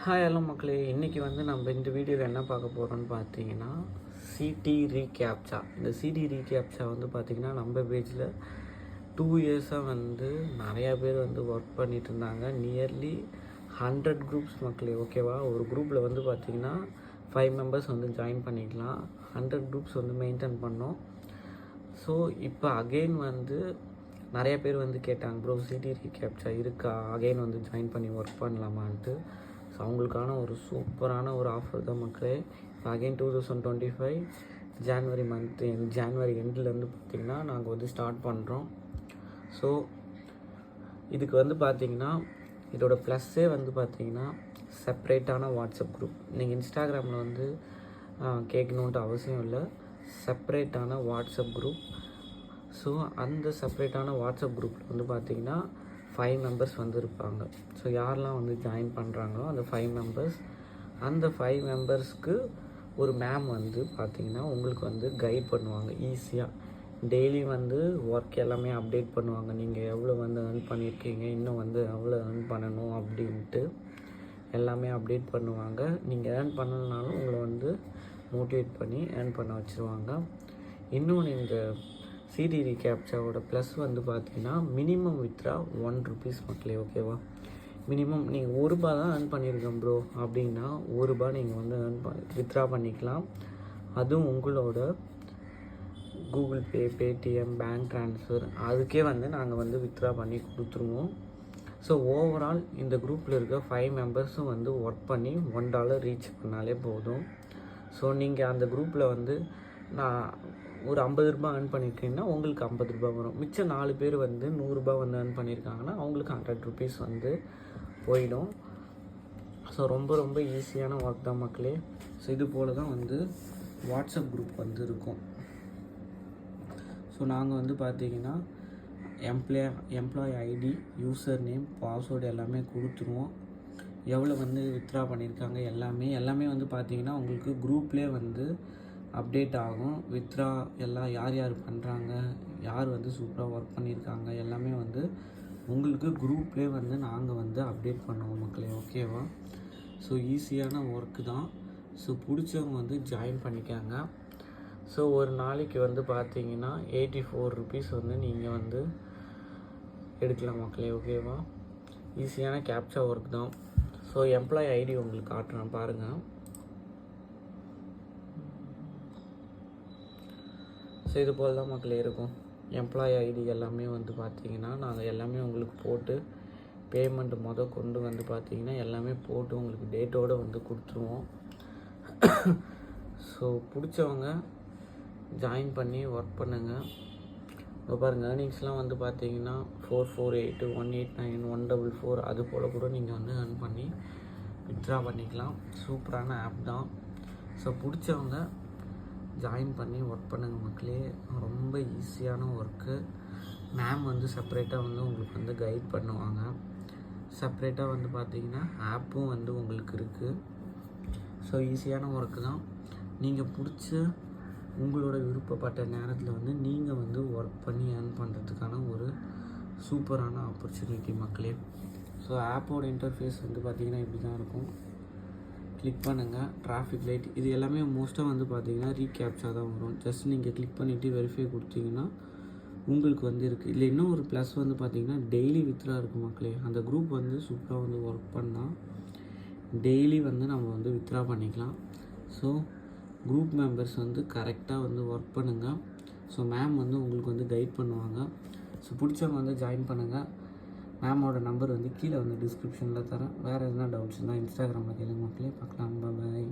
Hi hello மக்களே, இன்றைக்கி வந்து நம்ம இந்த வீடியோவில் என்ன பார்க்க போகிறோம்னு பார்த்தீங்கன்னா சிடி ரீகேப்சா. இந்த சிடி ரீகேப்சா வந்து பார்த்திங்கன்னா நம்ம பேஜில் 2 இயர்ஸாக வந்து நிறையா பேர் வந்து ஒர்க் பண்ணிகிட்டு இருந்தாங்க. நியர்லி 100 குரூப்ஸ் மக்களே, ஓகேவா. ஒரு குரூப்பில் வந்து பார்த்திங்கன்னா 5 மெம்பர்ஸ் வந்து ஜாயின் பண்ணிக்கலாம். 100 குரூப்ஸ் வந்து மெயின்டைன் பண்ணோம். ஸோ இப்போ அகெயின் வந்து நிறைய பேர் வந்து கேட்டாங்க, ப்ரோ சிடி ரீகேப்சா இருக்கா, அகெயின் வந்து ஜாயின் பண்ணி ஒர்க் பண்ணலாமான்ட்டு. ஸோ அவங்களுக்கான ஒரு சூப்பரான ஒரு ஆஃபர் தான் மக்களே. அகெயின் 2025 ஜான்வரி எண்ட்லேருந்து பார்த்திங்கன்னா நாங்கள் வந்து ஸ்டார்ட் பண்ணுறோம். ஸோ இதுக்கு வந்து பார்த்திங்கன்னா இதோட ப்ளஸ்ஸே வந்து பார்த்திங்கன்னா செப்ரேட்டான வாட்ஸ்அப் குரூப். நீங்கள் இன்ஸ்டாகிராமில் வந்து கேட்கணுன்ட்டு அவசியம் இல்லை. செப்ரேட்டான வாட்ஸ்அப் குரூப். ஸோ அந்த செப்ரேட்டான வாட்ஸ்அப் குரூப்பில் வந்து பார்த்திங்கன்னா 5 மெம்பர்ஸ் வந்து இருப்பாங்க. ஸோ யாரெல்லாம் வந்து ஜாயின் பண்ணுறாங்களோ அந்த 5 மெம்பர்ஸ், அந்த 5 மெம்பர்ஸ்க்கு ஒரு மேம் வந்து பார்த்திங்கன்னா உங்களுக்கு வந்து கைட் பண்ணுவாங்க ஈஸியாக. டெய்லி வந்து ஒர்க் எல்லாமே அப்டேட் பண்ணுவாங்க. நீங்கள் எவ்வளோ வந்து earn பண்ணியிருக்கீங்க, இன்னும் வந்து எவ்வளோ earn பண்ணணும் அப்படின்ட்டு எல்லாமே அப்டேட் பண்ணுவாங்க. நீங்கள் earn பண்ணலனாலும் உங்களை வந்து மோட்டிவேட் பண்ணி earn பண்ண வச்சுருவாங்க. இன்னொன்று, இந்த சிடி ரீகேப்சாவோட ப்ளஸ் வந்து பார்த்தீங்கன்னா மினிமம் வித்ரா 1 ருபீஸ் மக்களே, ஓகேவா. மினிமம் நீங்கள் ₹1 தான் earn பண்ணியிருக்கேன் ப்ரோ அப்படின்னா ₹1 நீங்கள் வந்து வித்ரா பண்ணிக்கலாம். அதுவும் உங்களோட Google Pay, Paytm, bank transfer அதுக்கே வந்து நாங்கள் வந்து வித்ரா பண்ணி கொடுத்துருவோம். ஸோ ஓவரால் இந்த குரூப்பில் இருக்க 5 மெம்பர்ஸும் வந்து ஒர்க் பண்ணி $1 ரீச் பண்ணாலே போதும். ஸோ நீங்கள் அந்த குரூப்பில் வந்து நான் ஒரு ₹50 earn பண்ணியிருக்கீங்கன்னா உங்களுக்கு ₹50 வரும். மிச்சம் 4 பேர் வந்து $100 வந்து earn பண்ணியிருக்காங்கன்னா அவங்களுக்கு ₹100 வந்து போயிடும். ஸோ ரொம்ப ரொம்ப ஈஸியான ஒர்க் தான் மக்களே. ஸோ இது போல் தான் வந்து வாட்ஸ்அப் குரூப் வந்து இருக்கும். ஸோ நாங்கள் வந்து பார்த்திங்கன்னா employee ID, user name, password எல்லாமே கொடுத்துருவோம். எவ்வளோ வந்து வித்ரா பண்ணியிருக்காங்க எல்லாமே வந்து பார்த்திங்கன்னா உங்களுக்கு குரூப்லேயே வந்து அப்டேட் ஆகும். வித்ரா எல்லாம் யார் யார் பண்ணுறாங்க, யார் வந்து சூப்பராக ஒர்க் பண்ணியிருக்காங்க எல்லாமே வந்து உங்களுக்கு குரூப்லேயே வந்து நாங்கள் வந்து அப்டேட் பண்ணுவோம் மக்களே, ஓகேவா. ஸோ ஈஸியான ஒர்க்கு தான். ஸோ பிடிச்சவங்க வந்து ஜாயின் பண்ணிக்காங்க. ஸோ ஒரு நாளைக்கு வந்து பார்த்தீங்கன்னா ₹84 வந்து நீங்கள் வந்து எடுக்கலாம் மக்களே, ஓகேவா. ஈஸியான கேப்சா ஒர்க் தான். ஸோ எம்ப்ளாயி ஐடி உங்களுக்கு காட்டுறேன் பாருங்கள். ஸோ இது போல் தான் மக்களே இருக்கும். எம்ப்ளாயி ஐடி எல்லாமே வந்து பார்த்திங்கன்னா நாங்கள் எல்லாமே உங்களுக்கு போட்டு பேமெண்ட் கொண்டு வந்து பார்த்திங்கன்னா எல்லாமே போட்டு உங்களுக்கு டேட்டோடு வந்து கொடுத்துருவோம். ஸோ பிடிச்சவங்க ஜாயின் பண்ணி ஒர்க் பண்ணுங்கள். இப்போ பாருங்கள், ஏர்னிங்ஸ்லாம் வந்து பார்த்திங்கன்னா 448, 189, 144 அது போல் கூட நீங்கள் வந்து earn பண்ணி வித்ட்ரா பண்ணிக்கலாம். சூப்பரான ஆப் தான். ஸோ பிடிச்சவங்க ஜாயின் பண்ணி ஒர்க் பண்ணுங்கள் மக்களே. ரொம்ப ஈஸியான ஒர்க்கு. மேம் வந்து செப்ரேட்டாக வந்து உங்களுக்கு வந்து கைட் பண்ணுவாங்க. செப்ரேட்டாக வந்து பார்த்திங்கன்னா ஆப்பும் வந்து உங்களுக்கு இருக்குது. ஸோ ஈஸியான ஒர்க்கு தான். நீங்கள் பிடிச்ச உங்களோட விருப்பப்பட்ட நேரத்தில் வந்து நீங்கள் வந்து ஒர்க் பண்ணி earn பண்ணுறதுக்கான ஒரு சூப்பரான ஆப்பர்ச்சுனிட்டி மக்களே. ஸோ ஆப்போட இன்டர்ஃபேஸ் வந்து பார்த்திங்கன்னா இப்படி தான் இருக்கும். கிளிக் பண்ணுங்கள். டிராஃபிக் லைட் இது எல்லாமே மோஸ்ட்டாக வந்து பார்த்திங்கன்னா ரீகேப்சா தான் வரும். ஜஸ்ட் நீங்கள் கிளிக் பண்ணிவிட்டு வெரிஃபை கொடுத்தீங்கன்னா உங்களுக்கு வந்து இருக்குது. இல்லை இன்னும் ஒரு ப்ளஸ் வந்து பார்த்திங்கன்னா டெய்லி வித்ரா இருக்குது மக்களே. அந்த குரூப் வந்து சூப்பராக வந்து ஒர்க் பண்ணால் டெய்லி வந்து நம்ம வந்து வித்ரா பண்ணிக்கலாம். ஸோ குரூப் மெம்பர்ஸ் வந்து கரெக்டாக வந்து ஒர்க் பண்ணுங்கள். ஸோ மேம் வந்து உங்களுக்கு வந்து கைட் பண்ணுவாங்க. ஸோ பிடிச்சவங்க வந்து ஜாயின் பண்ணுங்கள். மேமோட நம்பர் வந்து கீழே வந்து டிஸ்கிரிப்ஷனில் தரேன். வேறு எதுனா டவுட்ஸ் இருந்தால் இன்ஸ்டாகிராமில் கேளுங்க மக்களே. பார்க்கலாம். பாய்.